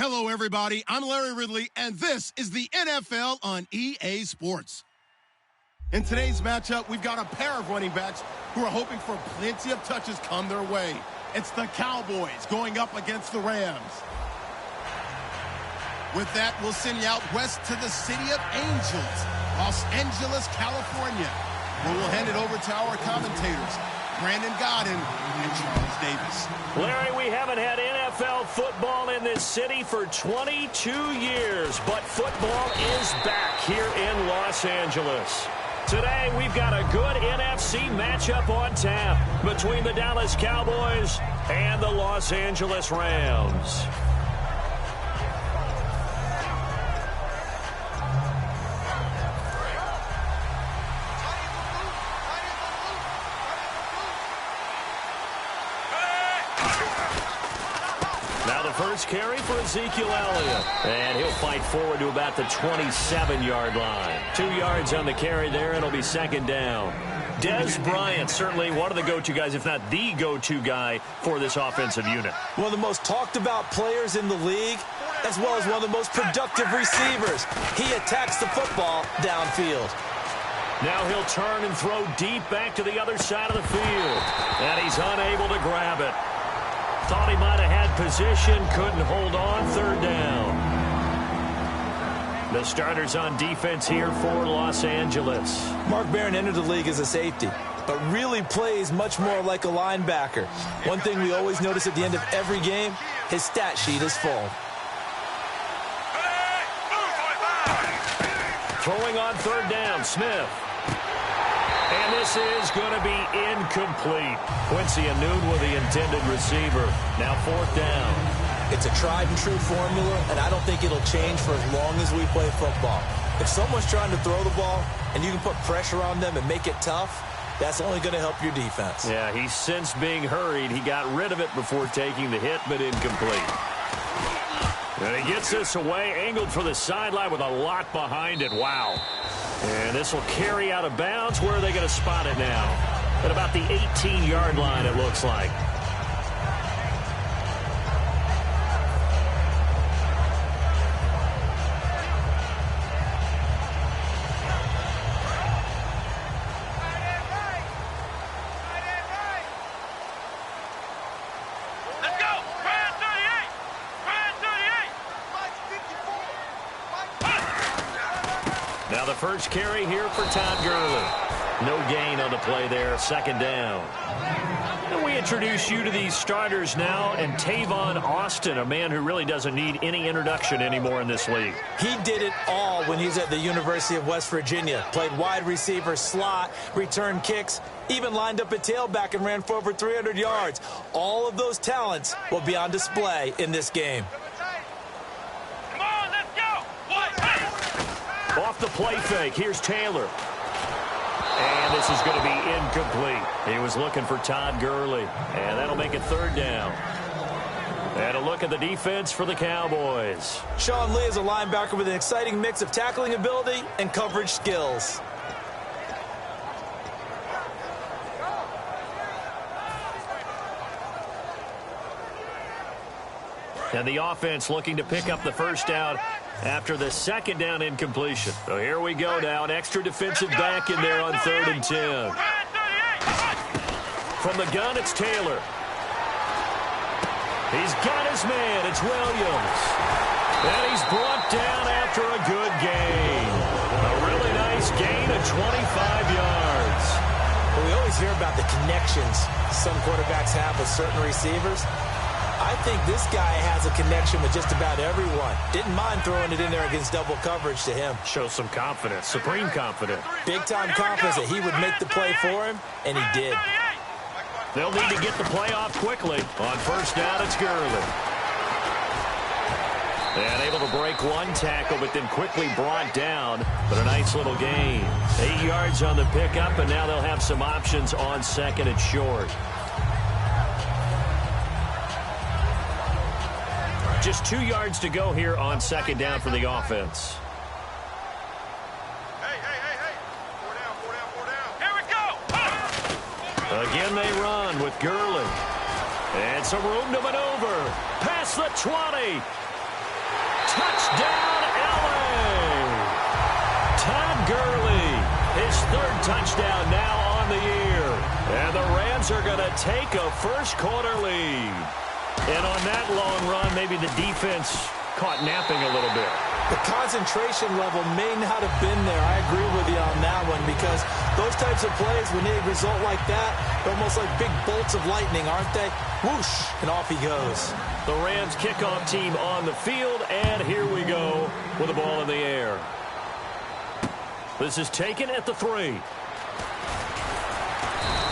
Hello, everybody. I'm Larry Ridley, and this is the NFL on EA Sports. In today's matchup, we've got a pair of running backs who are hoping for plenty of touches come their way. It's the Cowboys going up against the Rams. With that, we'll send you out west to the City of Angels, Los Angeles, California, where we'll hand it over to our commentators, Brandon Godden and Charles Davis. Larry, we haven't had NFL football in this city for 22 years, but football is back here in Los Angeles. Today, we've got a good NFC matchup on tap between the Dallas Cowboys and the Los Angeles Rams. First carry for Ezekiel Elliott. And he'll fight forward to about the 27-yard line. 2 yards on the carry there, and it'll be second down. Dez Bryant, certainly one of the go-to guys, if not the go-to guy for this offensive unit. One of the most talked-about players in the league, as well as one of the most productive receivers. He attacks the football downfield. Now he'll turn and throw deep back to the other side of the field. And he's unable to grab it. Thought he might have had position, couldn't hold on, third down. The starters on defense here for Los Angeles. Mark Barron entered the league as a safety, but really plays much more like a linebacker. One thing we always notice at the end of every game, his stat sheet is full. Throwing on third down, Smith. And this is going to be incomplete. Quincy Anoon with the intended receiver. Now fourth down. It's a tried-and-true formula, and I don't think it'll change for as long as we play football. If someone's trying to throw the ball and you can put pressure on them and make it tough, that's only going to help your defense. Yeah, he's since being hurried. He got rid of it before taking the hit, but incomplete. And he gets this away, angled for the sideline with a lot behind it. Wow. And this will carry out of bounds. Where are they going to spot it now? At about the 18-yard line, it looks like. Now the first carry here for Todd Gurley. No gain on the play there, second down. And we introduce you to these starters now, and Tavon Austin, a man who really doesn't need any introduction anymore in this league. He did it all when he was at the University of West Virginia. Played wide receiver, slot, returned kicks, even lined up at tailback and ran for over 300 yards. All of those talents will be on display in this game. Off the play fake, here's Taylor. And this is going to be incomplete. He was looking for Todd Gurley. And that'll make it third down. And a look at the defense for the Cowboys. Sean Lee is a linebacker with an exciting mix of tackling ability and coverage skills. And the offense looking to pick up the first down after the second down incompletion. So here we go now. An extra defensive back in there on 3rd and 10. From the gun, it's Taylor. He's got his man. It's Williams. And he's brought down after a good gain. A really nice gain of 25 yards. Well, we always hear about the connections some quarterbacks have with certain receivers. I think this guy has a connection with just about everyone. Didn't mind throwing it in there against double coverage to him. Shows some confidence, supreme confidence. Big-time confidence that he would make the play for him, and he did. They'll need to get the play off quickly. On first down, it's Gurley. And able to break one tackle, but then quickly brought down. But a nice little gain. 8 yards on the pickup, and now they'll have some options on second and short. Just 2 yards to go here on second down for the offense. Hey. Four down. Here we go. Again, they run with Gurley. And some room to maneuver. Past the 20. Touchdown, LA! Todd Gurley, his third touchdown now on the year. And the Rams are going to take a first-quarter lead. And on that long run, maybe the defense caught napping a little bit. The concentration level may not have been there. I agree with you on that one, because those types of plays, when they result like that, they're almost like big bolts of lightning, aren't they? Whoosh, and off he goes. The Rams kickoff team on the field, and here we go with the ball in the air. This is taken at the 3.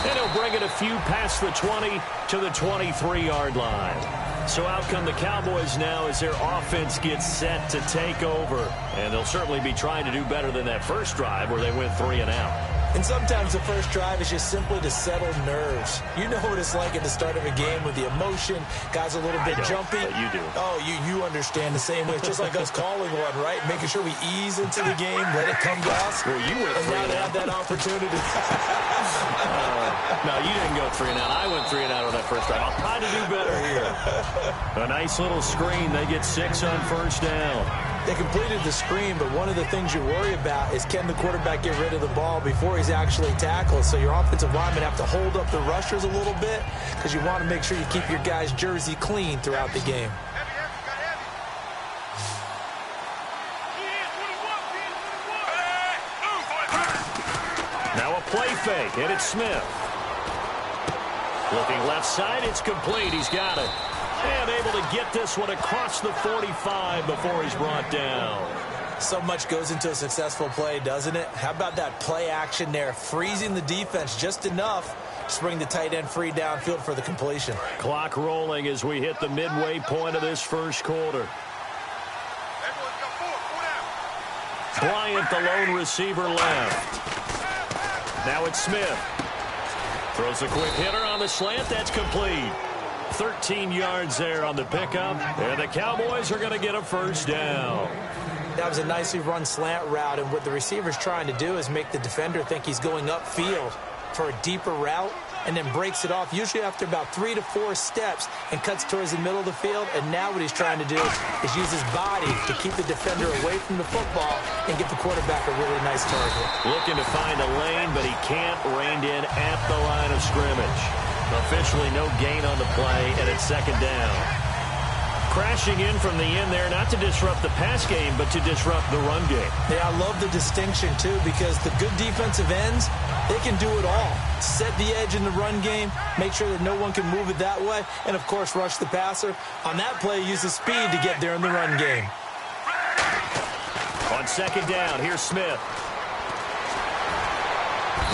And he'll bring it a few past the 20 to the 23-yard line. So out come the Cowboys now as their offense gets set to take over. And they'll certainly be trying to do better than that first drive where they went 3 and out. And sometimes the first drive is just simply to settle nerves. You know what it's like at the start of a game with the emotion. Guys a little bit jumpy. But you do. Oh, you understand the same way. It's just like us calling one, right? Making sure we ease into the game, let it come to us. Well, you went 3 and now to out. have that opportunity. No, you didn't go 3 and out. I went 3 and out on that first drive. I'll try to do better here. A nice little screen. They get 6 on first down. They completed the screen, but one of the things you worry about is can the quarterback get rid of the ball before he's actually tackled. So your offensive linemen have to hold up the rushers a little bit because you want to make sure you keep your guy's jersey clean throughout the game. Now a play fake, and it's Smith. Looking left side, it's complete. He's got it. And able to get this one across the 45 before he's brought down. So much goes into a successful play, doesn't it? How about that play action there? Freezing the defense just enough to bring the tight end free downfield for the completion. Clock rolling as we hit the midway point of this first quarter. Bryant, the lone receiver, left. Now it's Smith. Throws a quick hitter on the slant. That's complete. 13 yards there on the pickup, and the Cowboys are going to get a first down. That was a nicely run slant route, and what the receiver's trying to do is make the defender think he's going upfield for a deeper route, and then breaks it off, usually after about 3 to 4 steps, and cuts towards the middle of the field. And now what he's trying to do is use his body to keep the defender away from the football and give the quarterback a really nice target. Looking to find a lane, but he can't rein in at the line of scrimmage. Officially no gain on the play, and it's second down. Crashing in from the end there, not to disrupt the pass game, but to disrupt the run game. Yeah, I love the distinction, too, because the good defensive ends, they can do it all. Set the edge in the run game, make sure that no one can move it that way, and, of course, rush the passer. On that play, use the speed to get there in the run game. On second down, here's Smith.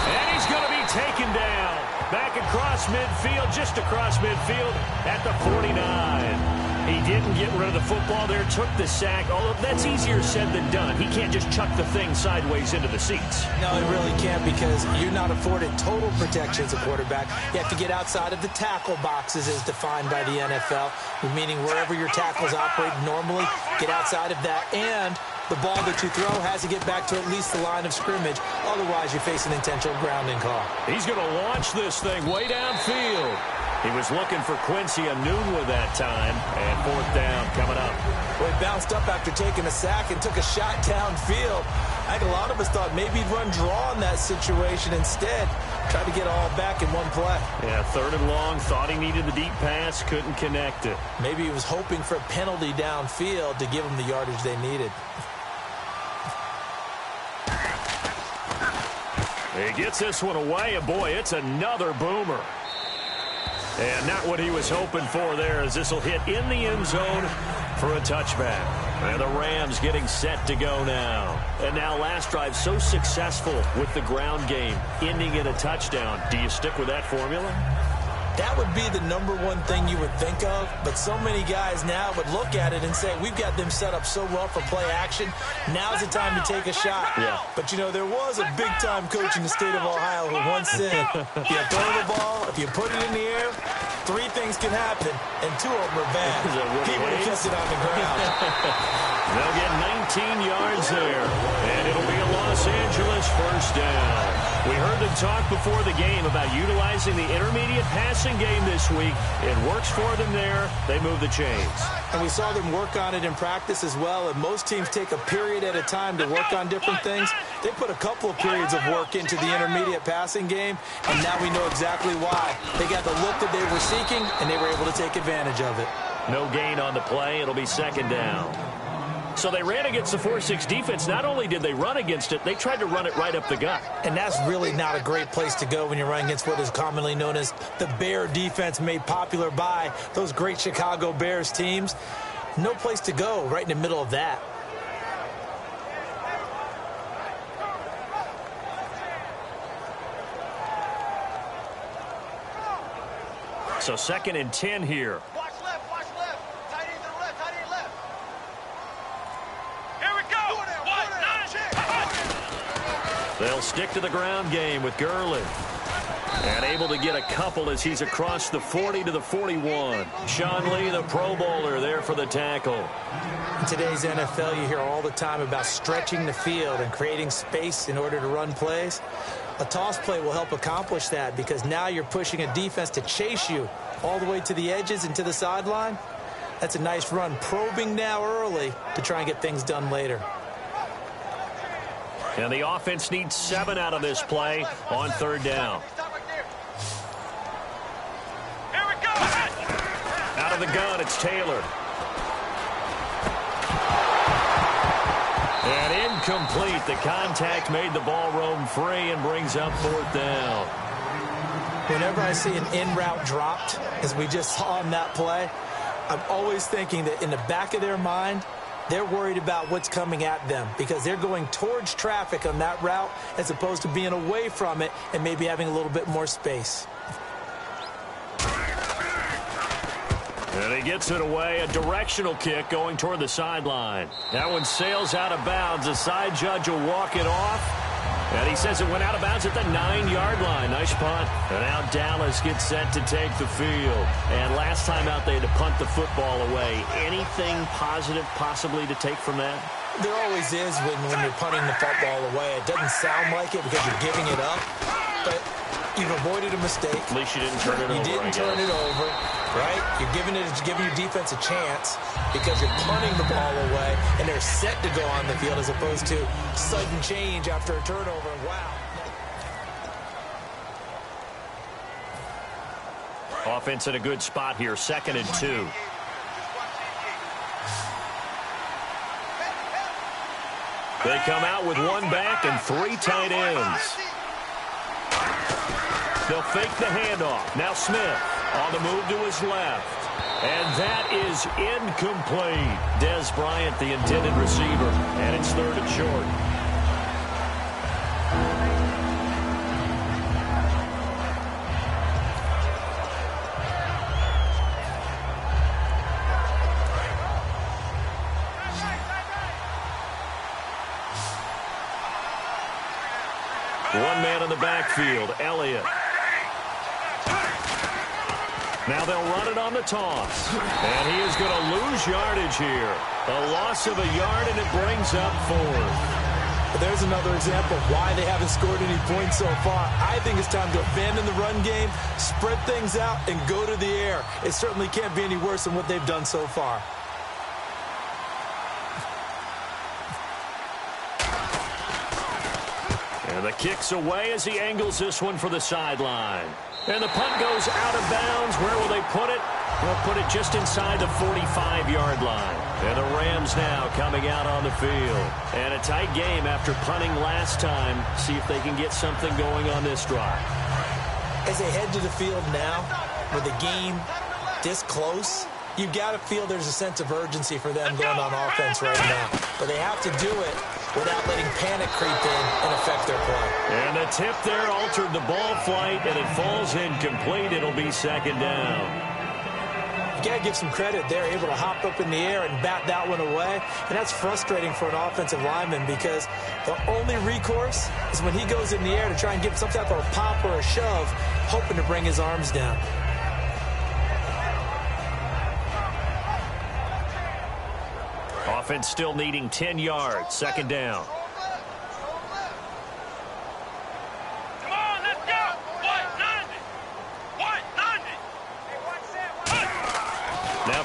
And he's going to be taken down. Back across midfield, just across midfield at the 49. He didn't get rid of the football there, took the sack, although that's easier said than done. He can't just chuck the thing sideways into the seats. No, he really can't, because you're not afforded total protection as a quarterback. You have to get outside of the tackle boxes as defined by the NFL, meaning wherever your tackles operate normally, get outside of that, and the ball that you throw has to get back to at least the line of scrimmage. Otherwise, you face an intentional grounding call. He's going to launch this thing way downfield. He was looking for Quincy Enunwa that time, and fourth down coming up. Well, he bounced up after taking a sack and took a shot downfield. I think a lot of us thought maybe he'd run draw in that situation. Instead, tried to get all back in one play. Yeah, third and long, thought he needed the deep pass, couldn't connect it. Maybe he was hoping for a penalty downfield to give him the yardage they needed. He gets this one away, and boy, it's another boomer. And not what he was hoping for there, as this will hit in the end zone for a touchback. And the Rams getting set to go now. And now last drive so successful with the ground game, ending in a touchdown. Do you stick with that formula? That would be the number one thing you would think of, but so many guys now would look at it and say, we've got them set up so well for play action, now's the time to take a shot. Yeah. But, you know, there was a big-time coach in the state of Ohio who once said, if you throw the ball, if you put it in the air, 3 things can happen, and 2 of them are bad. He would have kept it on the ground. They'll get 19 yards there, and it'll be a long Los Angeles first down. We heard them talk before the game about utilizing the intermediate passing game this week. It works for them there. They move the chains. And we saw them work on it in practice as well. And most teams take a period at a time to work on different things. They put a couple of periods of work into the intermediate passing game, and now we know exactly why. They got the look that they were seeking, and they were able to take advantage of it. No gain on the play. It'll be second down. So they ran against the 4-6 defense. Not only did they run against it, they tried to run it right up the gut. And that's really not a great place to go when you're running against what is commonly known as the Bear defense, made popular by those great Chicago Bears teams. No place to go right in the middle of that. So 2nd and 10 here. Watch left. Tight end to the left, tight end left. Here we go. They'll stick to the ground game with Gurley. And able to get a couple as he's across the 40 to the 41. Sean Lee, the Pro Bowler, there for the tackle. In today's NFL, you hear all the time about stretching the field and creating space in order to run plays. A toss play will help accomplish that because now you're pushing a defense to chase you all the way to the edges and to the sideline. That's a nice run, probing now early to try and get things done later. And the offense needs 7 out of this play on 3rd down. Here we go. Out of the gun, it's Taylor. And incomplete. The contact made the ball roam free and brings up 4th down. Whenever I see an in-route dropped, as we just saw in that play, I'm always thinking that in the back of their mind, they're worried about what's coming at them because they're going towards traffic on that route as opposed to being away from it and maybe having a little bit more space. And he gets it away, a directional kick going toward the sideline. That one sails out of bounds. The side judge will walk it off. And he says it went out of bounds at the 9-yard line. Nice punt. And now Dallas gets set to take the field. And last time out they had to punt the football away. Anything positive possibly to take from that? There always is when you're punting the football away. It doesn't sound like it because you're giving it up. But you've avoided a mistake. At least you didn't turn it over. You didn't turn it over, right? You're giving your defense a chance because you're punting the ball away, and they're set to go on the field as opposed to sudden change after a turnover. Wow. Offense in a good spot here, 2nd and 2. They come out with 1 back and 3 tight ends. They'll fake the handoff. Now Smith on the move to his left. And that is incomplete. Des Bryant, the intended receiver. And it's 3rd and short. One man in the backfield, Elliott. Now they'll run it on the toss. And he is going to lose yardage here. A loss of a yard, and it brings up 4th. But there's another example of why they haven't scored any points so far. I think it's time to abandon the run game, spread things out, and go to the air. It certainly can't be any worse than what they've done so far. And the kick's away as he angles this one for the sideline. And the punt goes out of bounds. Where will they put it? They'll put it just inside the 45-yard line. And the Rams now coming out on the field. And a tight game after punting last time. See if they can get something going on this drive. As they head to the field now, with the game this close, you've got to feel there's a sense of urgency for them going on offense right now. But they have to do it without letting panic creep in and affect their play. And the tip there altered the ball flight, and it falls incomplete. It'll be 2nd down. You got to give some credit. They're able to hop up in the air and bat that one away. And that's frustrating for an offensive lineman because the only recourse is when he goes in the air to try and give some type of a pop or a shove, hoping to bring his arms down. Offense still needing 10 yards. 2nd down.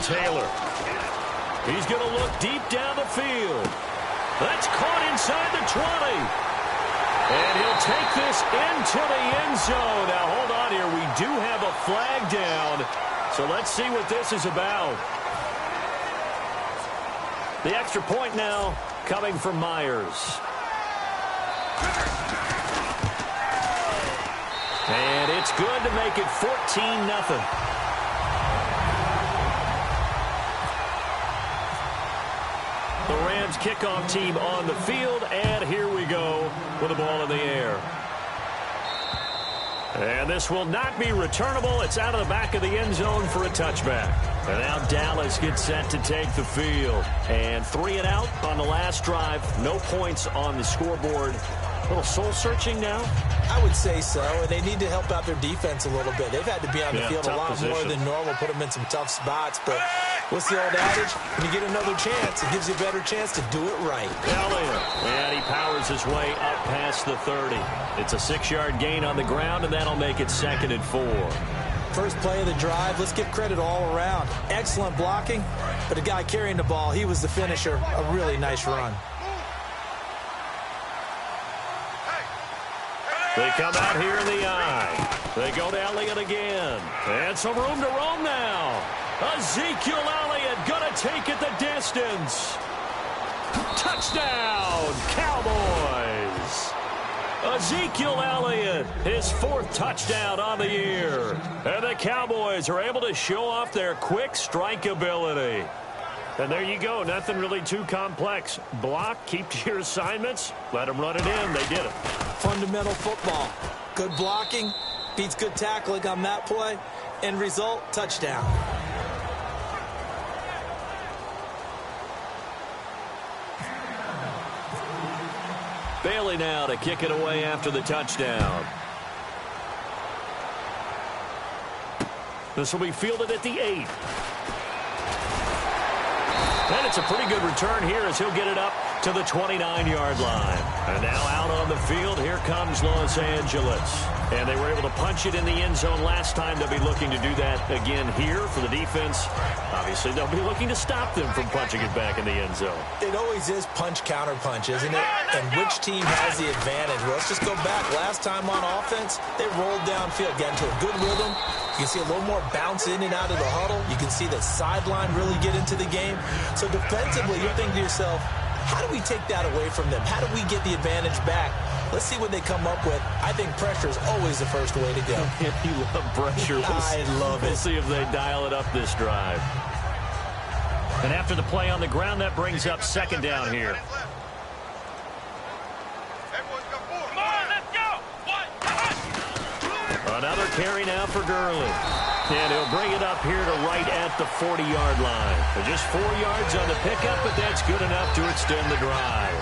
Taylor. He's going to look deep down the field. That's caught inside the 20. And he'll take this into the end zone. Now, hold on here. We do have a flag down. So let's see what this is about. The extra point now coming from Myers. And it's good to make it 14-0. The Rams kickoff team on the field, and here we go with the ball in the air. And this will not be returnable. It's out of the back of the end zone for a touchback. And now Dallas gets set to take the field. And 3 and out on the last drive. No points on the scoreboard. A little soul-searching now? I would say so, and they need to help out their defense a little bit. They've had to be on the field a lot more than normal, put them in some tough spots. But what's the old adage? When you get another chance, it gives you a better chance to do it right. Elliott, and he powers his way up past the 30. It's a 6-yard gain on the ground, and that'll make it 2nd and 4. First play of the drive, let's give credit all around. Excellent blocking, but the guy carrying the ball, he was the finisher. A really nice run. They come out here in the eye. They go to Elliott again. And some room to roam now. Ezekiel Elliott going to take it the distance. Touchdown, Cowboys. Ezekiel Elliott, his 4th touchdown on the year. And the Cowboys are able to show off their quick strike ability. And there you go. Nothing really too complex. Block, keep to your assignments, let them run it in. They did it. Fundamental football. Good blocking beats good tackling on that play. End result, touchdown. Bailey now to kick it away after the touchdown. This will be fielded at the 8. And it's a pretty good return here as he'll get it up to the 29-yard line. And now out on the field, here comes Los Angeles. And they were able to punch it in the end zone last time. They'll be looking to do that again here for the defense. Obviously, they'll be looking to stop them from punching it back in the end zone. It always is punch-counter-punch, isn't it? And which team has the advantage? Well, let's just go back. Last time on offense, they rolled downfield, got into a good rhythm. You can see a little more bounce in and out of the huddle. You can see the sideline really get into the game. So defensively, you're thinking to yourself, how do we take that away from them? How do we get the advantage back? Let's see what they come up with. I think pressure is always the first way to go. You love pressure. I love it. We'll see if they dial it up this drive. And after the play on the ground, that brings up 2nd down here. Another carry now for Gurley. And he'll bring it up here to right at the 40-yard line. Just 4 yards on the pickup, but that's good enough to extend the drive.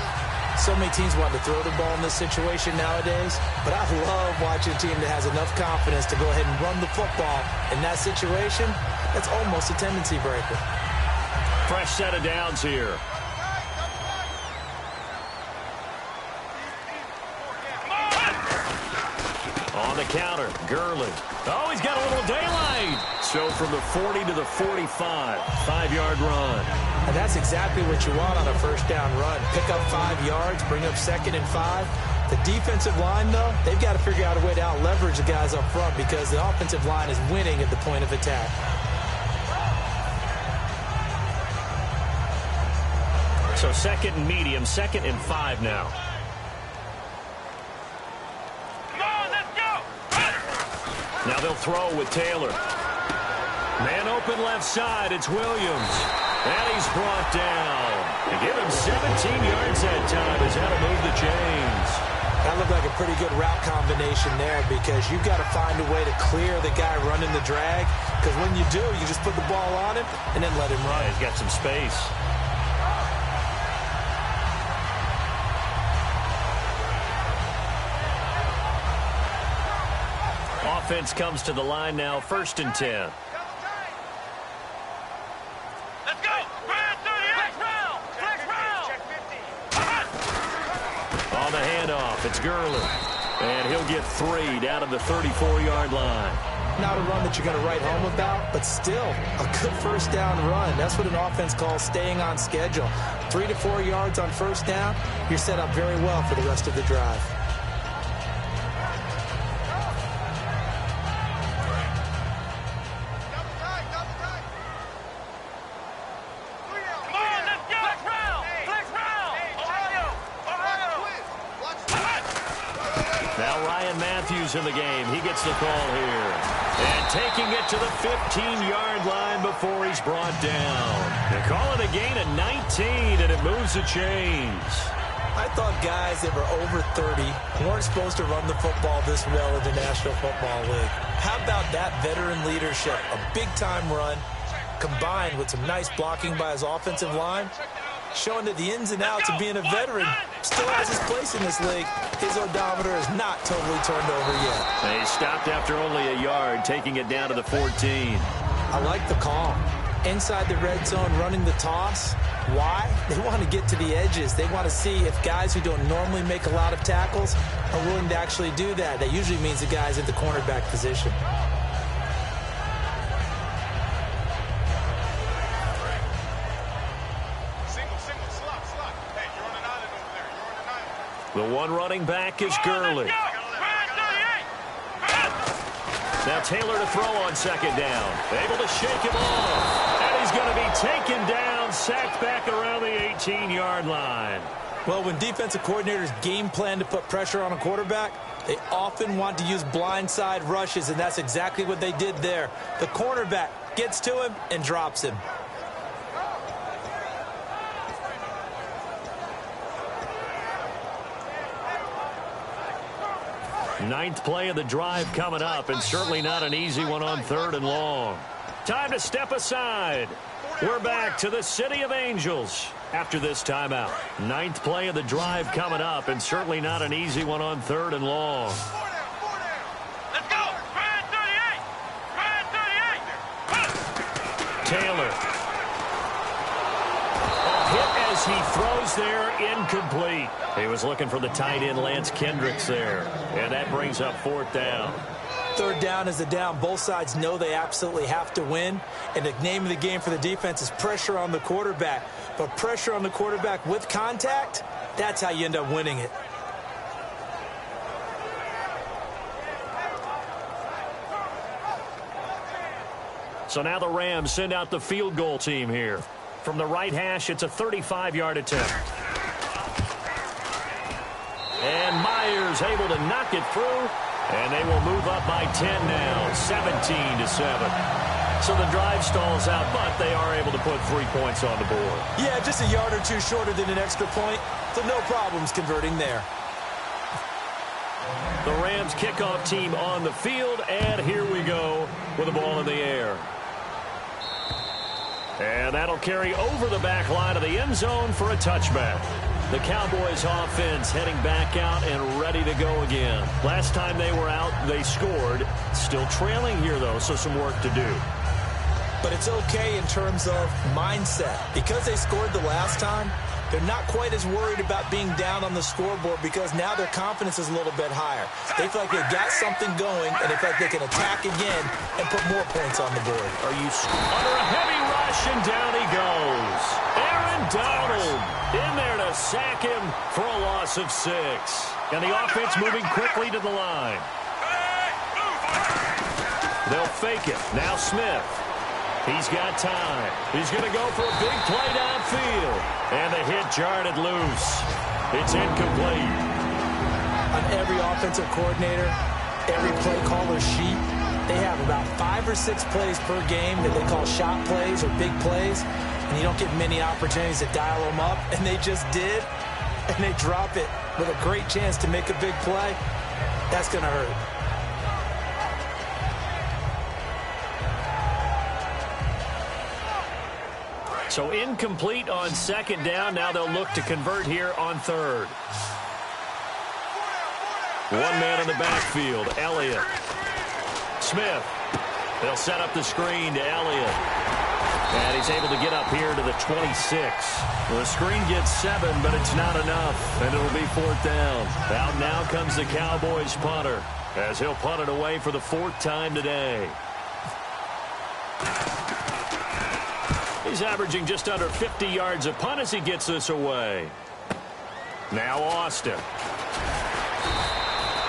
So many teams want to throw the ball in this situation nowadays, but I love watching a team that has enough confidence to go ahead and run the football. In that situation, that's almost a tendency breaker. Fresh set of downs here. On the counter, Gurley. Oh, he's got a little daylight. So from the 40 to the 45, 5-yard run. And that's exactly what you want on a first down run. Pick up 5 yards, bring up 2nd and 5. The defensive line, though, they've got to figure out a way to out-leverage the guys up front because the offensive line is winning at the point of attack. So 2nd and medium, 2nd and 5 now. Now they'll throw with Taylor. Man open left side. It's Williams. And he's brought down. And give him 17 yards that time as that'll move the chains. That looked like a pretty good route combination there because you've got to find a way to clear the guy running the drag. Because when you do, you just put the ball on him and then let him run. Yeah, he's got some space. Offense comes to the line now, 1st and 10. Let's go! Flex round! Flex round! Check 50. On the handoff, it's Gurley. And he'll get 3 down to the 34-yard line. Not a run that you're going to write home about, but still a good first down run. That's what an offense calls staying on schedule. 3 to 4 yards on first down, you're set up very well for the rest of the drive. In the game. He gets the call here. And taking it to the 15-yard line before he's brought down. They call it a gain of 19, and it moves the chains. I thought guys that were over 30 weren't supposed to run the football this well in the National Football League. How about that veteran leadership? A big-time run combined with some nice blocking by his offensive line, showing that the ins and outs of being a veteran still has his place in this league. His odometer is not totally turned over yet. He stopped after only a yard, taking it down to the 14. I like the call. Inside the red zone, running the toss. Why? They want to get to the edges. They want to see if guys who don't normally make a lot of tackles are willing to actually do that. That usually means the guy's at the cornerback position. The one running back is Gurley. Now Taylor to throw on second down. Able to shake him off. And he's going to be taken down, sacked back around the 18-yard line. Well, when defensive coordinators game plan to put pressure on a quarterback, they often want to use blindside rushes, and that's exactly what they did there. The cornerback gets to him and drops him. Ninth play of the drive coming up, and certainly not an easy one on 3rd and long. Time to step aside. We're back to the City of Angels after this timeout. Ninth play of the drive coming up, and certainly not an easy one on 3rd and long. Let's go! Ryan 38! Ryan 38! Taylor. A hit as he throws there, incomplete. He was looking for the tight end Lance Kendricks there, and that brings up 4th down. 3rd down is a down. Both sides know they absolutely have to win, and the name of the game for the defense is pressure on the quarterback. But pressure on the quarterback with contact, that's how you end up winning it. So now the Rams send out the field goal team here. From the right hash, it's a 35-yard attempt. And Myers able to knock it through, and they will move up by 10 now, 17-7. So the drive stalls out, but they are able to put 3 points on the board. Yeah, just a yard or two shorter than an extra point, so no problems converting there. The Rams kickoff team on the field, and here we go with the ball in the air. And that'll carry over the back line of the end zone for a touchback. The Cowboys offense heading back out and ready to go again. Last time they were out, they scored. Still trailing here, though, so some work to do. But it's okay in terms of mindset. Because they scored the last time, they're not quite as worried about being down on the scoreboard because now their confidence is a little bit higher. They feel like they've got something going, and they feel like they can attack again and put more points on the board. Are you under a heavy rush, and down he goes. Aaron Donald in there to sack him for a loss of 6. And the offense moving quickly to the line. They'll fake it. Now Smith. He's got time. He's going to go for a big play downfield. And the hit jarred it loose. It's incomplete. On every offensive coordinator, every play caller's sheet, they have about 5 or 6 plays per game that they call shot plays or big plays. And you don't get many opportunities to dial them up. And they just did. And they drop it with a great chance to make a big play. That's going to hurt. So incomplete on second down. Now they'll look to convert here on third. One man in the backfield, Elliott. Smith. They'll set up the screen to Elliott. And he's able to get up here to the 26. Well, the screen gets 7, but it's not enough. And it'll be 4th down. Out now comes the Cowboys punter, as he'll punt it away for the 4th time today. He's averaging just under 50 yards a punt as he gets this away. Now Austin.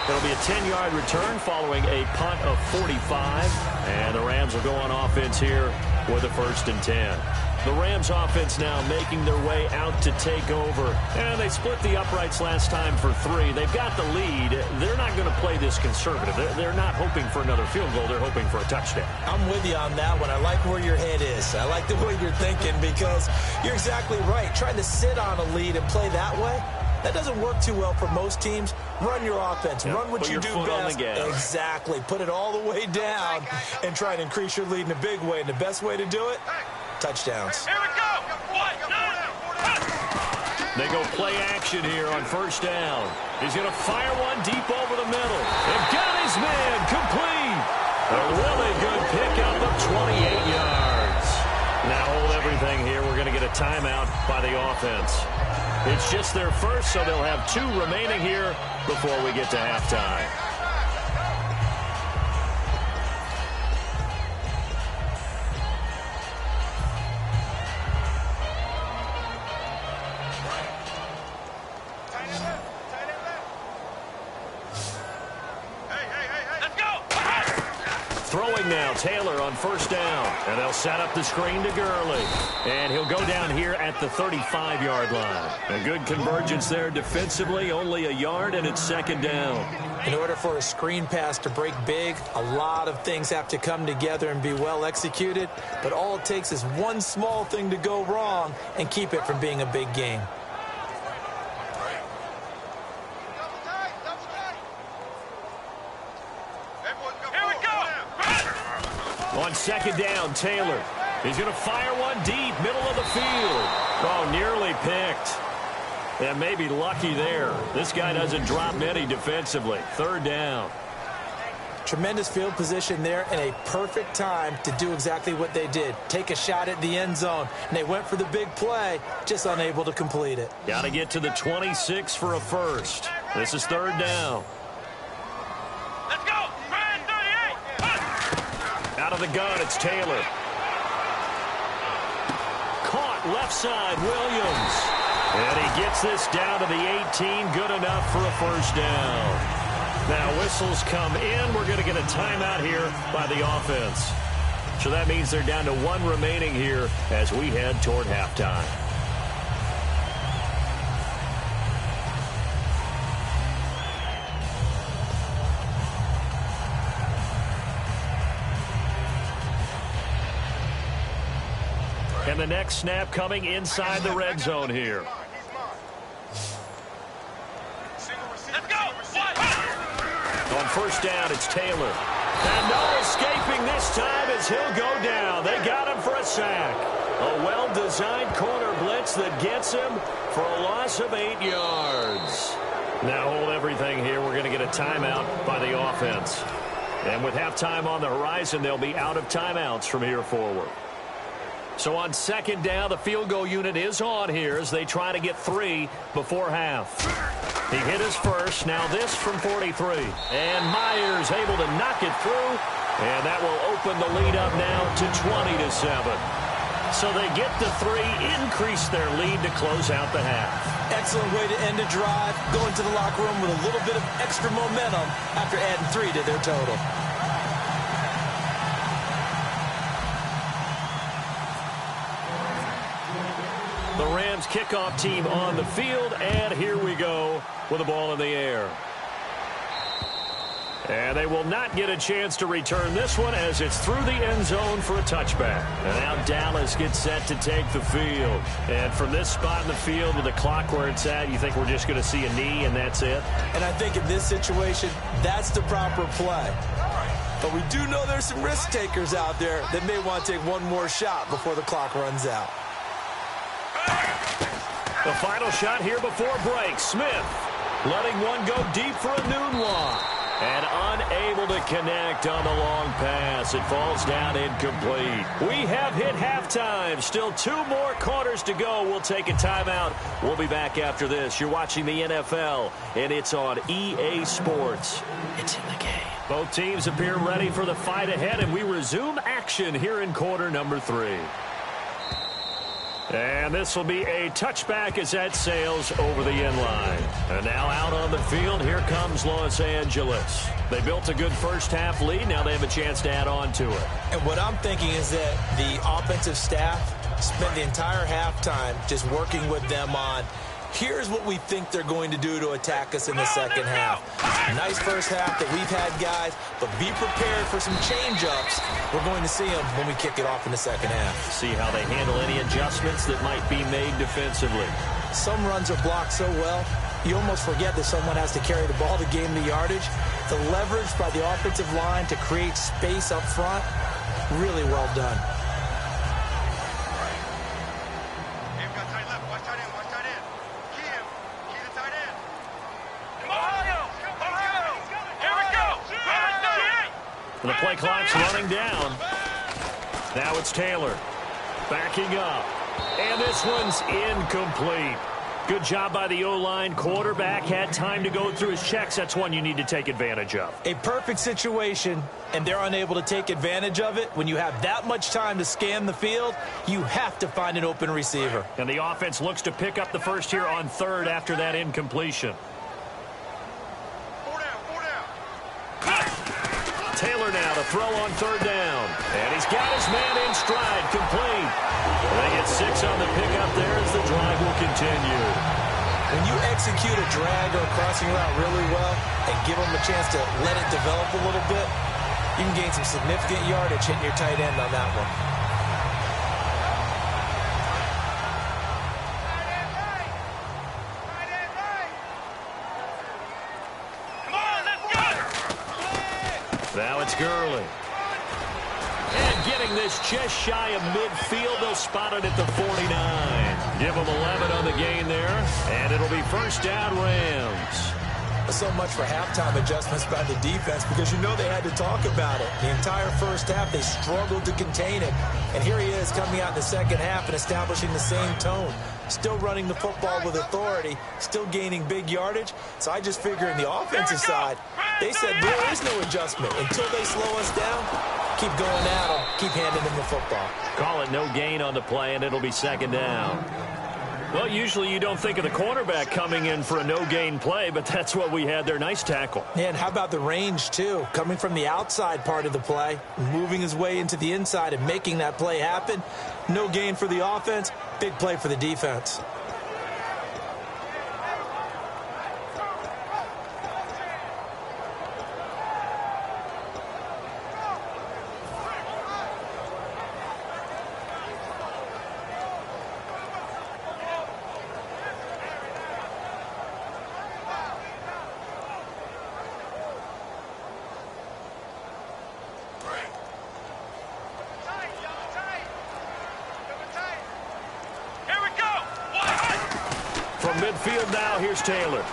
It'll be a 10-yard return following a punt of 45. And the Rams will go on offense here with a 1st and 10. The Rams offense now making their way out to take over. And they split the uprights last time for 3. They've got the lead. They're not going to play this conservative. They're not hoping for another field goal. They're hoping for a touchdown. I'm with you on that one. I like where your head is. I like the way you're thinking because you're exactly right. Trying to sit on a lead and play that way, that doesn't work too well for most teams. Run your offense. Run what you do best. Exactly. Put it all the way down and try to increase your lead in a big way. And the best way to do it, touchdowns. Here we go. 1, 2, They go play action here on 1st down. He's going to fire one deep over the middle. And got his man complete. A really good pickup of 28 yards. Now hold everything here. We're going to get a timeout by the offense. It's just their first, so they'll have 2 remaining here before we get to halftime. let's go. Throwing now, Taylor on 1st down. And they'll set up the screen to Gurley. And he'll go down here at the 35-yard line. A good convergence there defensively, only a yard, and it's 2nd down. In order for a screen pass to break big, a lot of things have to come together and be well executed. But all it takes is one small thing to go wrong and keep it from being a big game. On 2nd down, Taylor. He's going to fire one deep, middle of the field. Oh, nearly picked. And maybe lucky there. This guy doesn't drop many defensively. 3rd down. Tremendous field position there and a perfect time to do exactly what they did. Take a shot at the end zone. And they went for the big play, just unable to complete it. Got to get to the 26 for a 1st. This is 3rd down. Let's go. 38. Out of the gun, it's Taylor. Caught left side, Williams. And he gets this down to the 18, good enough for a 1st down. Now whistles come in. We're going to get a timeout here by the offense. So that means they're down to 1 remaining here as we head toward halftime. And the next snap coming inside the red zone here. Let's go. On 1st down, it's Taylor. And no escaping this time as he'll go down. They got him for a sack. A well-designed corner blitz that gets him for a loss of 8 yards. Now hold everything here. We're going to get a timeout by the offense. And with halftime on the horizon, they'll be out of timeouts from here forward. So on 2nd down, the field goal unit is on here as they try to get 3 before half. He hit his first. Now this from 43. And Myers able to knock it through. And that will open the lead up now to 20-7. So they get the 3, increase their lead to close out the half. Excellent way to end a drive. Go into the locker room with a little bit of extra momentum after adding 3 to their total. The Rams kickoff team on the field, and here we go with the ball in the air. And they will not get a chance to return this one as it's through the end zone for a touchback. And now Dallas gets set to take the field. And from this spot in the field with the clock where it's at, you think we're just going to see a knee and that's it? And I think in this situation, that's the proper play. But we do know there's some risk takers out there that may want to take one more shot before the clock runs out. The final shot here before break. Smith letting one go deep for a noon walk. And unable to connect on the long pass. It falls down incomplete. We have hit halftime. Still 2 more quarters to go. We'll take a timeout. We'll be back after this. You're watching the NFL, and it's on EA Sports. It's in the game. Both teams appear ready for the fight ahead, and we resume action here in quarter number 3. And this will be a touchback as that sails over the end line. And now out on the field, here comes Los Angeles. They built a good first-half lead. Now they have a chance to add on to it. And what I'm thinking is that the offensive staff spent the entire halftime just working with them on, here's what we think they're going to do to attack us in the second half. Nice first half that we've had, guys, but be prepared for some change-ups. We're going to see them when we kick it off in the second half. See how they handle any adjustments that might be made defensively. Some runs are blocked so well, you almost forget that someone has to carry the ball to gain the yardage. The leverage by the offensive line to create space up front, really well done. And the play clock's running down. Now it's Taylor backing up. And this one's incomplete. Good job by the O-line. Quarterback had time to go through his checks. That's one you need to take advantage of. A perfect situation, and they're unable to take advantage of it. When you have that much time to scan the field, you have to find an open receiver. And the offense looks to pick up the first here on third after that incompletion. Taylor now to throw on third down. And he's got his man in stride, complete. They get 6 on the pickup there as the drive will continue. When you execute a drag or a crossing route really well and give them a chance to let it develop a little bit, you can gain some significant yardage hitting your tight end on that one. Now it's Gurley. And getting this just shy of midfield. They'll spot it at the 49. Give them 11 on the gain there. And it'll be first down Rams. So much for halftime adjustments by the defense because you know they had to talk about it. The entire first half, they struggled to contain it. And here he is coming out in the second half and establishing the same tone. Still running the football with authority, still gaining big yardage. So I just figure in the offensive side, they said there is no adjustment. Until they slow us down, keep going at them, keep handing them the football. Call it no gain on the play, and it'll be second down. Well, usually you don't think of the cornerback coming in for a no-gain play, but that's what we had there. Nice tackle. And how about the range, too? Coming from the outside part of the play, moving his way into the inside and making that play happen. No gain for the offense, big play for the defense. From midfield now, here's Taylor.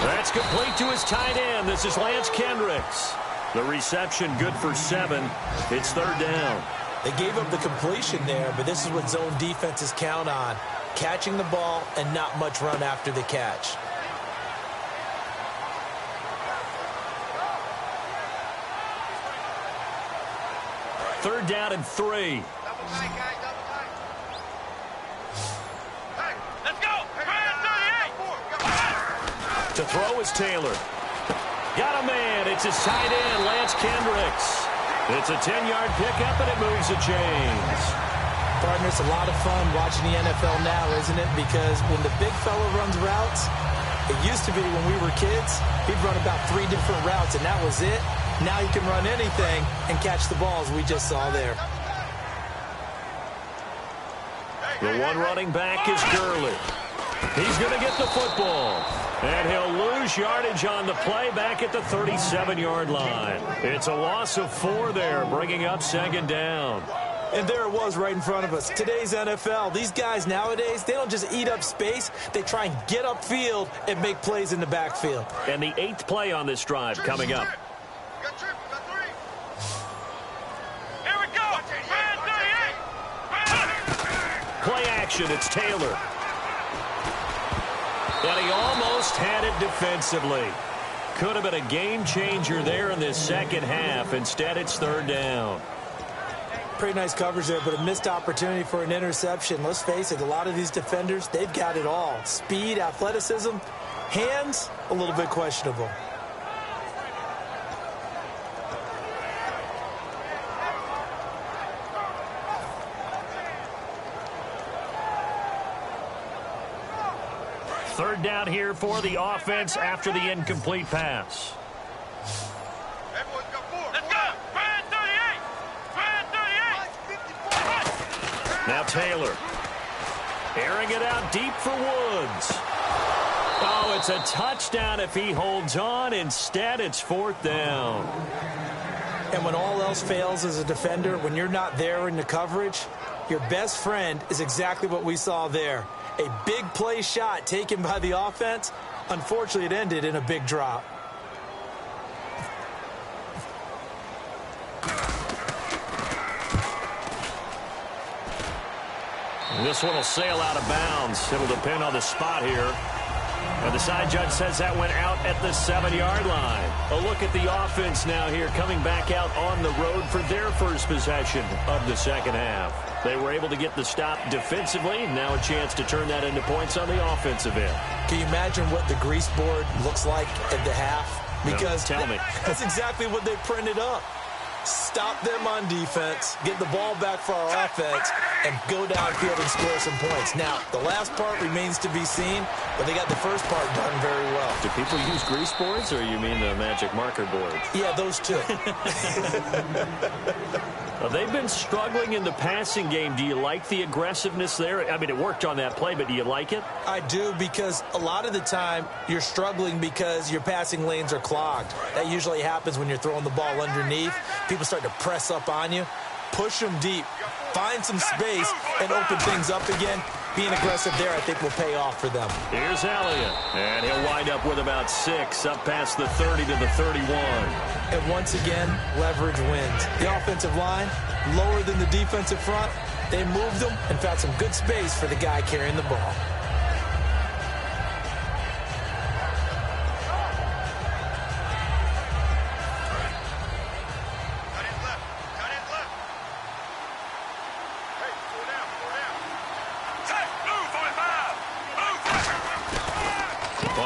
That's complete to his tight end. This is Lance Kendricks. The reception good for 7. It's third down. They gave up the completion there, but this is what zone defenses count on. Catching the ball and not much run after the catch. Third down and 3. To throw is Taylor. Got a man. It's his tight end, Lance Kendricks. It's a 10-yard pickup, and it moves the chains. Partner, it's a lot of fun watching the NFL now, isn't it? Because when the big fella runs routes, it used to be when we were kids, he'd run about 3 different routes, and that was it. Now he can run anything and catch the balls we just saw there. The one running back is Gurley. He's going to get the football. And he'll lose yardage on the play back at the 37-yard line. It's a loss of 4 there, bringing up second down. And there it was right in front of us. Today's NFL, these guys nowadays, they don't just eat up space. They try and get upfield and make plays in the backfield. And the 8th play on this drive coming up. Here we go. Man 38. Play action, it's Taylor. And he almost had it defensively. Could have been a game changer there in this second half. Instead, it's 3rd down. Pretty nice coverage there, but a missed opportunity for an interception. Let's face it, a lot of these defenders, they've got it all. Speed, athleticism, hands, a little bit questionable. Third down here for the offense after the incomplete pass. Let's go. Man 38. Man 38. Now Taylor. Airing it out deep for Woods. Oh, it's a touchdown if he holds on. Instead, it's 4th down. And when all else fails as a defender, when you're not there in the coverage, your best friend is exactly what we saw there. A big play shot taken by the offense. Unfortunately, it ended in a big drop. This one will sail out of bounds. It'll depend on the spot here. And the side judge says that went out at the 7-yard line. A look at the offense now here, coming back out on the road for their first possession of the second half. They were able to get the stop defensively. Now a chance to turn that into points on the offensive end. Can you imagine what the grease board looks like at the half? Because no, tell me. That's exactly what they printed up. Stop them on defense, get the ball back for our offense, and go downfield and score some points. Now, the last part remains to be seen, but they got the first part done very well. Do people use grease boards, or you mean the magic marker boards? Yeah, those two. They've been struggling in the passing game. Do you like the aggressiveness there? I mean, it worked on that play, but do you like it? I do, because a lot of the time you're struggling because your passing lanes are clogged. That usually happens when you're throwing the ball underneath. People start to press up on you. Push them deep. Find some space and open things up again. Being aggressive there, I think, will pay off for them. Here's Elliott. And he'll wind up with about 6 up past the 30 to the 31. And once again, leverage wins. The offensive line, lower than the defensive front. They moved them and found some good space for the guy carrying the ball.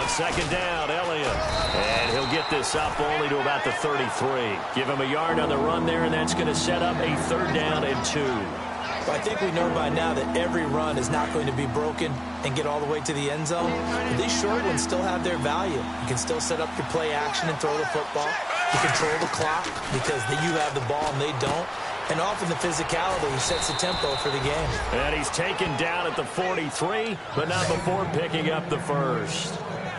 Second down, Elliott. And he'll get this up only to about the 33. Give him a yard on the run there, and that's going to set up a 3rd down and 2. Well, I think we know by now that every run is not going to be broken and get all the way to the end zone. But these short ones still have their value. You can still set up your play action and throw the football. You control the clock because you have the ball and they don't. And often the physicality sets the tempo for the game. And he's taken down at the 43, but not before picking up the first.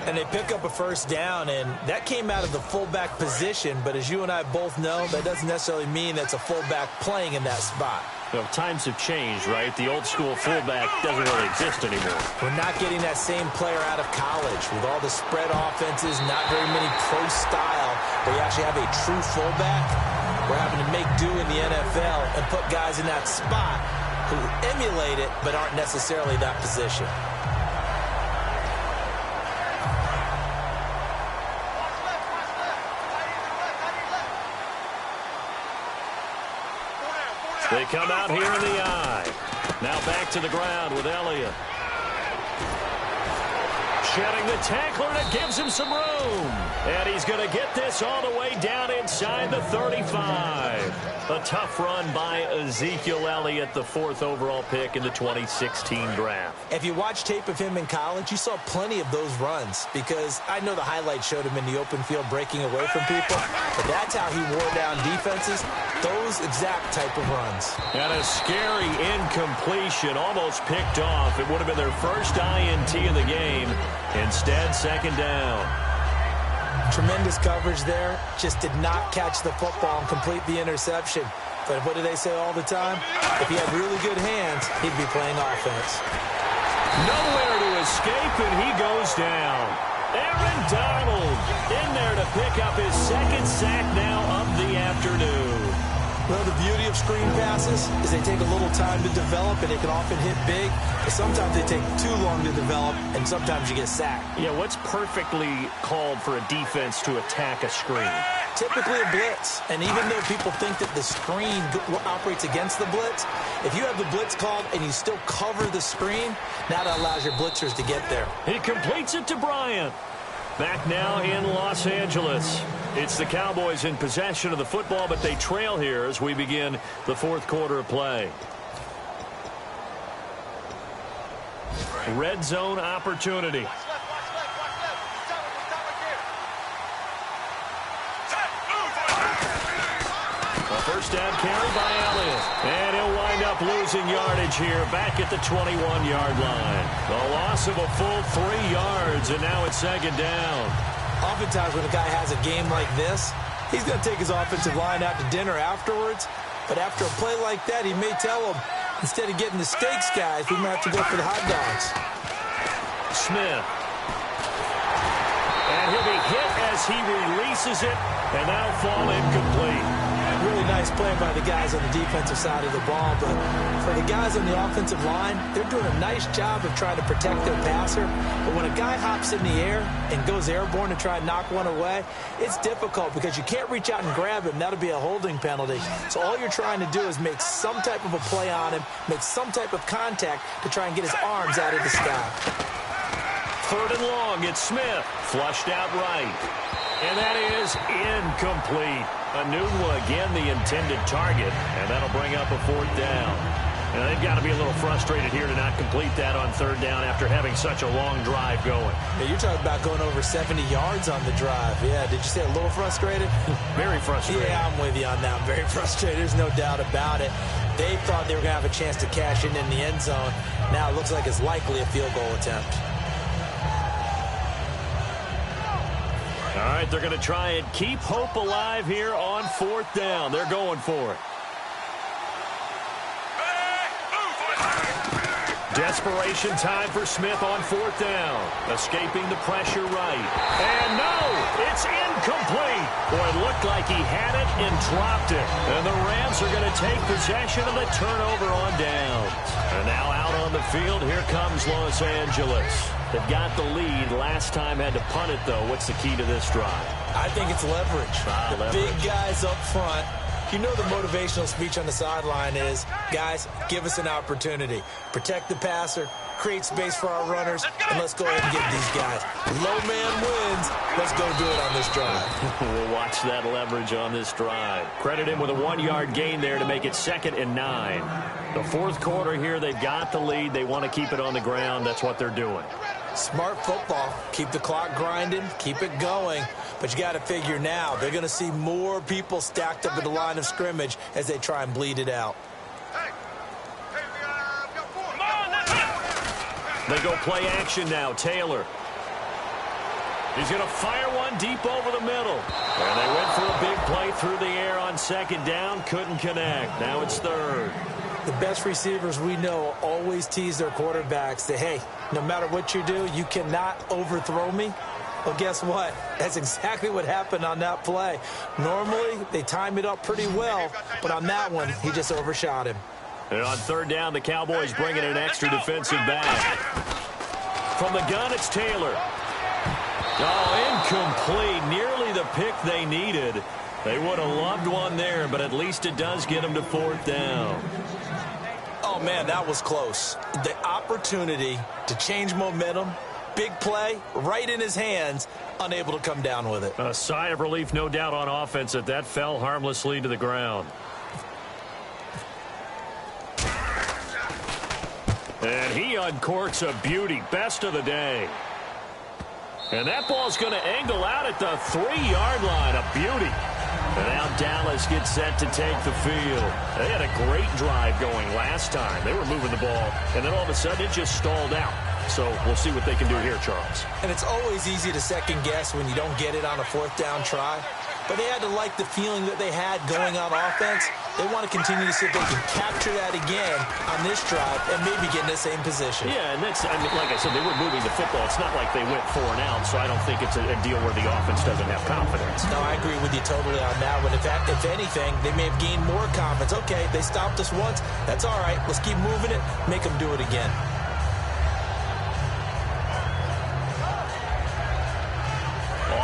And they pick up a first down, and that came out of the fullback position. But as you and I both know, that doesn't necessarily mean that's a fullback playing in that spot. Well, times have changed, right? The old school fullback doesn't really exist anymore. We're not getting that same player out of college with all the spread offenses, not very many pro style, where you actually have a true fullback. We're having to make do in the NFL and put guys in that spot who emulate it but aren't necessarily that position. They come out here in the eye. Now back to the ground with Elliott. Shedding the tackler, and it gives him some room. And he's going to get this all the way down inside the 35. A tough run by Ezekiel Elliott, the 4th overall pick in the 2016 draft. If you watch tape of him in college, you saw plenty of those runs because I know the highlights showed him in the open field breaking away from people, but that's how he wore down defenses, those exact type of runs. And a scary incompletion, almost picked off. It would have been their first INT of the game. Instead, 2nd down. Tremendous coverage there. Just did not catch the football and complete the interception. But what do they say all the time? If he had really good hands, he'd be playing offense. Nowhere to escape, and he goes down. Aaron Donald in there to pick up his second sack now of the afternoon. Well, the beauty of screen passes is they take a little time to develop, and they can often hit big. But sometimes they take too long to develop, and sometimes you get sacked. Yeah, what's perfectly called for a defense to attack a screen? Typically a blitz. And even though people think that the screen operates against the blitz, if you have the blitz called and you still cover the screen, now that allows your blitzers to get there. He completes it to Bryant. Back now in Los Angeles. It's the Cowboys in possession of the football, but they trail here as we begin the fourth quarter of play. Red zone opportunity. A first down carry by Elliott. And he'll wind up losing yardage here back at the 21-yard line. The loss of a full 3 yards, and now it's second down. Oftentimes when a guy has a game like this, he's going to take his offensive line out to dinner afterwards. But after a play like that, he may tell them, instead of getting the steaks, guys, we might have to go for the hot dogs. Smith. And he'll be hit as he releases it, and that'll fall incomplete. Really nice play by the guys on the defensive side of the ball, but for the guys on the offensive line, they're doing a nice job of trying to protect their passer. But when a guy hops in the air and goes airborne to try and knock one away, it's difficult because you can't reach out and grab him. That'll be a holding penalty. So all you're trying to do is make some type of a play on him, make some type of contact to try and get his arms out of the sky. Third and long, it's Smith, flushed out right. And that is incomplete. Anunwa again the intended target, and that'll bring up a fourth down. And they've got to be a little frustrated here to not complete that on third down after having such a long drive going. Yeah, you're talking about going over 70 yards on the drive. Yeah, did you say a little frustrated? Very frustrated. Yeah, I'm with you on that. I'm very frustrated. There's no doubt about it. They thought they were going to have a chance to cash in the end zone. Now it looks like it's likely a field goal attempt. All right, they're going to try and keep hope alive here on fourth down. They're going for it. Desperation time for Smith on fourth down. Escaping the pressure right. And no, it's incomplete. Boy, it looked like he had it and dropped it. And the Rams are going to take possession of the turnover on downs. And now out on the field, here comes Los Angeles. They've got the lead. Last time had to punt it, though. What's the key to this drive? I think it's leverage. The big guys up front. You know the motivational speech on the sideline is, guys, give us an opportunity. Protect the passer, create space for our runners, and let's go ahead and get these guys. Low man wins. Let's go do it on this drive. We'll watch that leverage on this drive. Credit him with a 1-yard gain there to make it 2nd and 9. The fourth quarter here, they've got the lead. They want to keep it on the ground. That's what they're doing. Smart football. Keep the clock grinding. Keep it going. But you got to figure now, they're going to see more people stacked up at the line of scrimmage as they try and bleed it out. They go play action now. Taylor. He's going to fire one deep over the middle. And they went for a big play through the air on second down. Couldn't connect. Now it's third. The best receivers we know always tease their quarterbacks that, hey, no matter what you do, you cannot overthrow me. Well, guess what? That's exactly what happened on that play. Normally, they time it up pretty well, but on that one, he just overshot him. And on third down, the Cowboys bring in an extra defensive back. From the gun, it's Taylor. Oh, incomplete. Nearly the pick they needed. They would have loved one there, but at least it does get them to fourth down. Oh, man, that was close. The opportunity to change momentum, big play, right in his hands, unable to come down with it. A sigh of relief, no doubt, on offense that that fell harmlessly to the ground. And he uncorks a beauty. Best of the day. And that ball's going to angle out at the 3-yard line. A beauty. And now Dallas gets set to take the field. They had a great drive going last time. They were moving the ball, and then all of a sudden it just stalled out. So we'll see what they can do here, Charles. And it's always easy to second guess when you don't get it on a fourth down try. But they had to like the feeling that they had going on offense. They want to continue to see if they can capture that again on this drive and maybe get in the same position. Yeah, and that's, I mean, like I said, they were moving the football. It's not like they went 4 and out, so I don't think it's a deal where the offense doesn't have confidence. No, I agree with you totally on that one. If anything, they may have gained more confidence. Okay, they stopped us once. That's all right. Let's keep moving it. Make them do it again.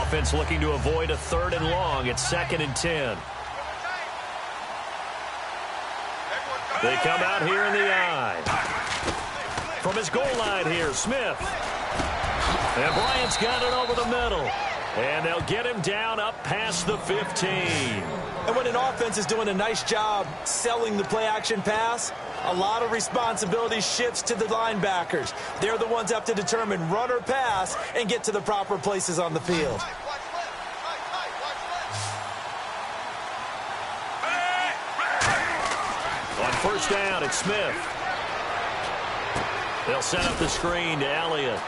Offense looking to avoid a 3rd and long. It's 2nd and 10. They come out here in the I. From his goal line here, Smith. And Bryant's got it over the middle. And they'll get him down up past the 15. And when an offense is doing a nice job selling the play-action pass, a lot of responsibility shifts to the linebackers. They're the ones that have to determine run or pass and get to the proper places on the field. On 1st down, it's Smith. They'll set up the screen to Elliott.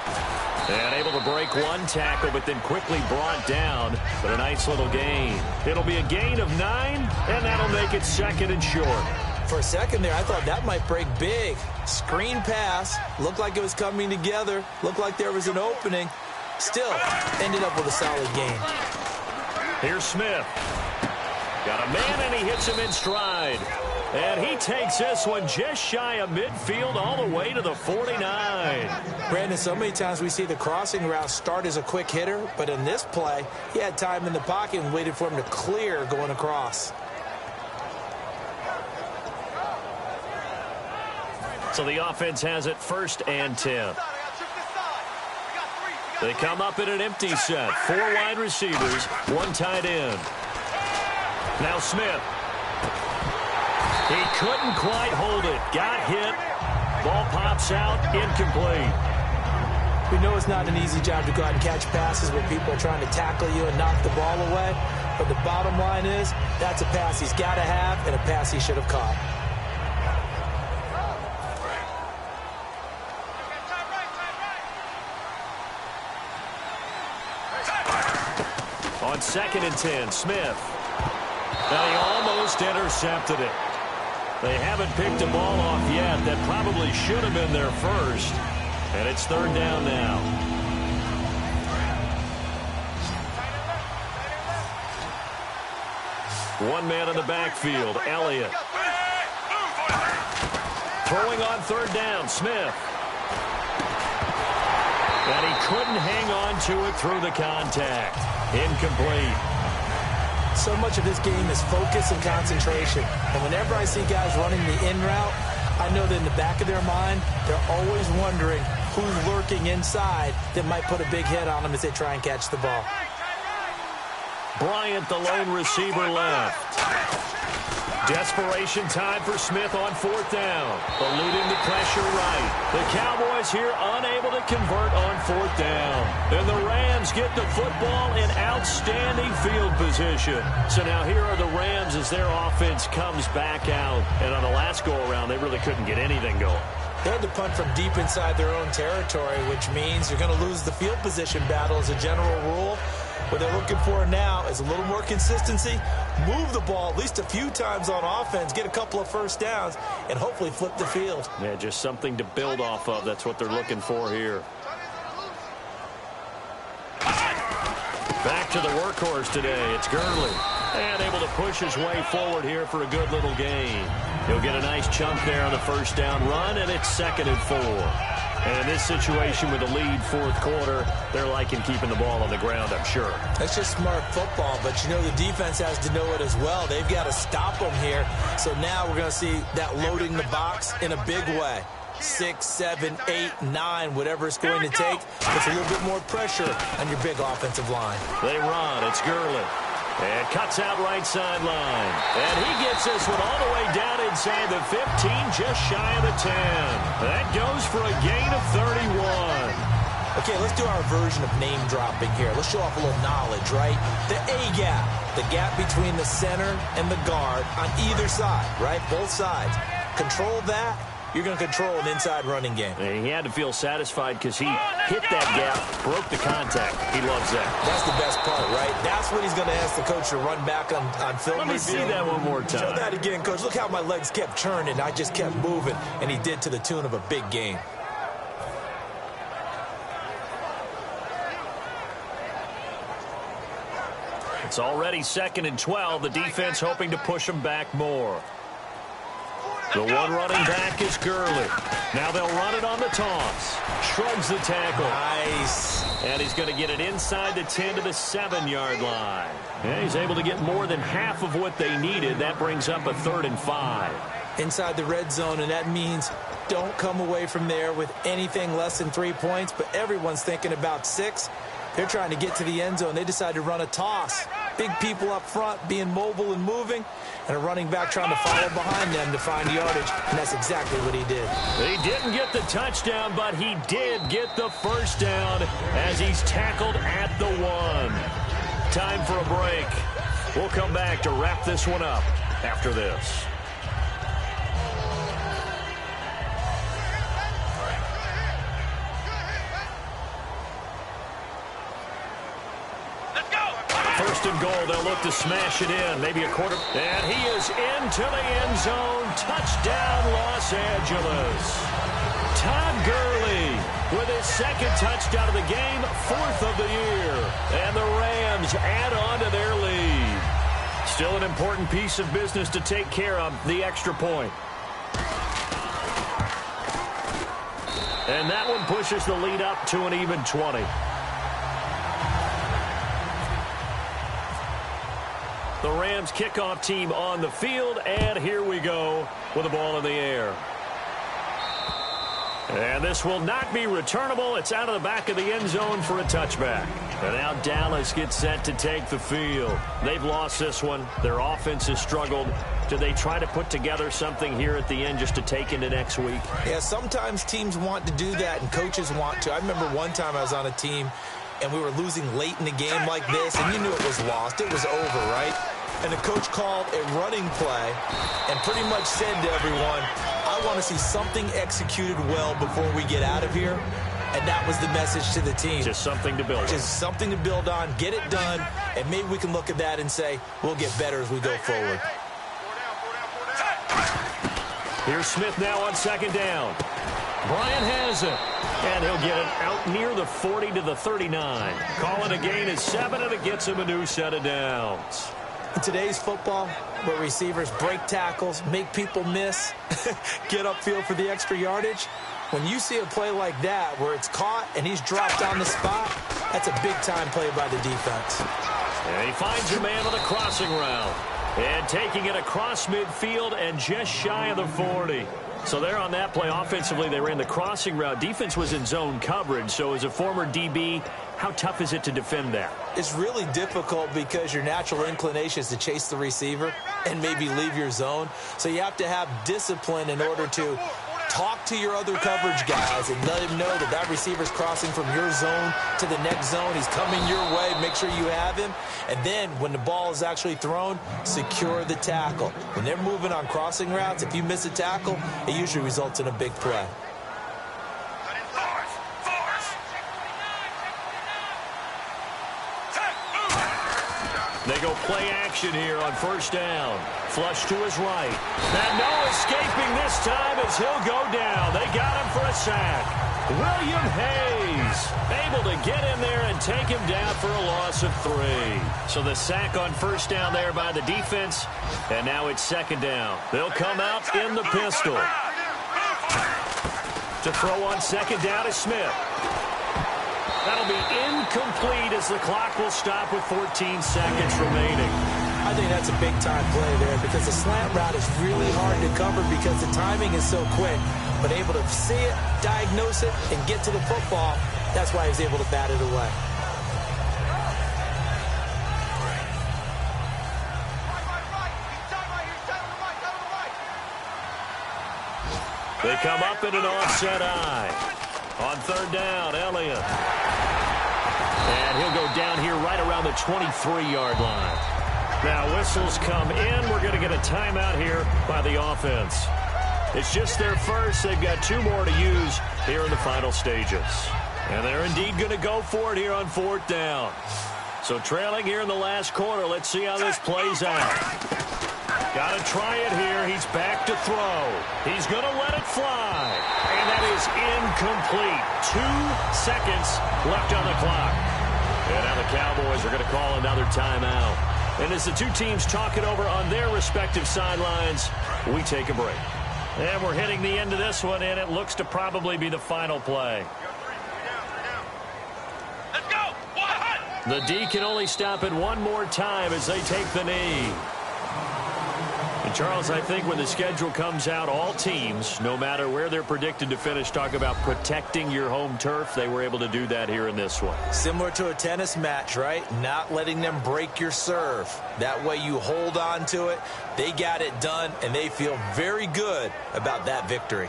And able to break 1 tackle, but then quickly brought down. But a nice little gain. It'll be a gain of 9, and that'll make it 2nd and short. For a second there, I thought that might break big. Screen pass. Looked like it was coming together. Looked like there was an opening. Still, ended up with a solid gain. Here's Smith. Got a man, and he hits him in stride. And he takes this one just shy of midfield all the way to the 49. Brandon, so many times we see the crossing route start as a quick hitter, but in this play, he had time in the pocket and waited for him to clear going across. So the offense has it 1st and 10. They come up in an empty set. 4 wide receivers, 1 tight end. Now Smith. He couldn't quite hold it. Got hit. Ball pops out. Incomplete. We know it's not an easy job to go out and catch passes where people are trying to tackle you and knock the ball away. But the bottom line is, that's a pass he's got to have and a pass he should have caught. On 2nd and 10, Smith. Now he almost intercepted it. They haven't picked the ball off yet. That probably should have been their first. And it's 3rd down now. One man in the backfield, Elliott. Throwing on 3rd down, Smith. And he couldn't hang on to it through the contact. Incomplete. So much of this game is focus and concentration. And whenever I see guys running the in route, I know that in the back of their mind, they're always wondering who's lurking inside that might put a big hit on them as they try and catch the ball. Bryant, the lone receiver, left. Desperation time for Smith on 4th down. Eluding the pressure right. The Cowboys here unable to convert on 4th down. And the Rams get the football in outstanding field position. So now here are the Rams as their offense comes back out. And on the last go-around, they really couldn't get anything going. They had to punt from deep inside their own territory, which means you're going to lose the field position battle as a general rule. What they're looking for now is a little more consistency, move the ball at least a few times on offense, get a couple of 1st downs, and hopefully flip the field. Yeah, just something to build off of. That's what they're looking for here. Back to the workhorse today. It's Gurley. And able to push his way forward here for a good little gain. He'll get a nice chunk there on the 1st down run, and it's 2nd and 4. And in this situation with a lead 4th quarter, they're liking keeping the ball on the ground, I'm sure. That's just smart football, but you know the defense has to know it as well. They've got to stop them here. So now we're going to see that loading the box in a big way. 6, 7, 8, 9, whatever it's going to take. It's a little bit more pressure on your big offensive line. They run. It's Gurley. And cuts out right sideline. And he gets this one all the way down inside the 15, just shy of the 10. That goes for a gain of 31. Okay, let's do our version of name dropping here. Let's show off a little knowledge, right? The A-gap, the gap between the center and the guard on either side, right? Both sides. Control that, you're going to control an inside running game. And he had to feel satisfied because he hit that gap, broke the contact. He loves that. That's the best part, right? That's what he's going to ask the coach to run back on film. Let me see that one more time. Show that again, Coach. Look how my legs kept churning. I just kept moving, and he did to the tune of a big game. It's already 2nd and 12. The defense hoping to push them back more. The one running back is Gurley. Now they'll run it on the toss. Shrugs the tackle. Nice. And he's going to get it inside the 10 to the 7-yard line. And he's able to get more than half of what they needed. That brings up a 3rd and 5. Inside the red zone, and that means don't come away from there with anything less than 3 points, but everyone's thinking about 6. They're trying to get to the end zone. They decide to run a toss. Big people up front being mobile and moving, and a running back trying to follow behind them to find yardage, and that's exactly what he did. He didn't get the touchdown, but he did get the first down as he's tackled at the 1. Time for a break. We'll come back to wrap this one up after this. First and goal, they'll look to smash it in. Maybe a quarter. And he is into the end zone. Touchdown, Los Angeles. Todd Gurley with his 2nd touchdown of the game, 4th of the year. And the Rams add on to their lead. Still an important piece of business to take care of, the extra point. And that one pushes the lead up to an even 20. The Rams kickoff team on the field, and here we go with the ball in the air. And this will not be returnable. It's out of the back of the end zone for a touchback. And now Dallas gets set to take the field. They've lost this one. Their offense has struggled. Do they try to put together something here at the end just to take into next week? Yeah, sometimes teams want to do that, and coaches want to. I remember one time I was on a team, and we were losing late in the game like this, and you knew it was lost. It was over, right? And the coach called a running play and pretty much said to everyone, I want to see something executed well before we get out of here. And that was the message to the team. Just something to build on. Just something to build on, get it done, and maybe we can look at that and say, we'll get better as we go forward. Here's Smith now on 2nd down. Bryant has it. And he'll get it out near the 40 to the 39. Call it a gain of 7, and it gets him a new set of downs. In today's football, where receivers break tackles, make people miss, get upfield for the extra yardage, when you see a play like that where it's caught and he's dropped on the spot, that's a big-time play by the defense. And he finds a man on the crossing route. And taking it across midfield and just shy of the 40. So there on that play, offensively, they ran the crossing route. Defense was in zone coverage. So as a former DB, how tough is it to defend that? It's really difficult because your natural inclination is to chase the receiver and maybe leave your zone. So you have to have discipline in order to talk to your other coverage guys and let him know that that receiver's crossing from your zone to the next zone. He's coming your way. Make sure you have him. And then when the ball is actually thrown, secure the tackle. When they're moving on crossing routes, if you miss a tackle, it usually results in a big play. They go play action here on 1st down. Flush to his right. And no escaping this time as he'll go down. They got him for a sack. William Hayes able to get in there and take him down for a loss of 3. So the sack on 1st down there by the defense. And now it's 2nd down. They'll come out in the pistol. To throw on 2nd down is Smith. That'll be incomplete as the clock will stop with 14 seconds remaining. I think that's a big-time play there because the slant route is really hard to cover because the timing is so quick. But able to see it, diagnose it, and get to the football, that's why he was able to bat it away. They come up in an offset eye. On 3rd down, Elliott. And he'll go down here right around the 23-yard line. Now whistles come in. We're going to get a timeout here by the offense. It's just their first. They've got 2 more to use here in the final stages. And they're indeed going to go for it here on 4th down. So trailing here in the last quarter. Let's see how this plays out. Got to try it here. He's back to throw. He's going to let it fly. And that is incomplete. 2 seconds left on the clock. And now the Cowboys are going to call another timeout. And as the 2 teams talk it over on their respective sidelines, we take a break. And we're hitting the end of this one, and it looks to probably be the final play. Let's go. The D can only stop it one more time as they take the knee. And Charles, I think when the schedule comes out, all teams, no matter where they're predicted to finish, talk about protecting your home turf. They were able to do that here in this one. Similar to a tennis match, right? Not letting them break your serve. That way you hold on to it. They got it done, and they feel very good about that victory.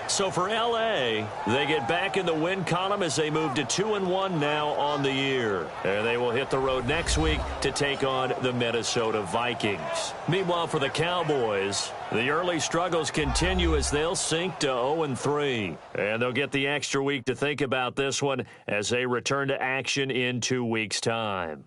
So for L.A., they get back in the win column as they move to 2-1 now on the year. And they will hit the road next week to take on the Minnesota Vikings. Meanwhile, for the Cowboys, the early struggles continue as they'll sink to 0-3. And they'll get the extra week to think about this one as they return to action in 2 weeks' time.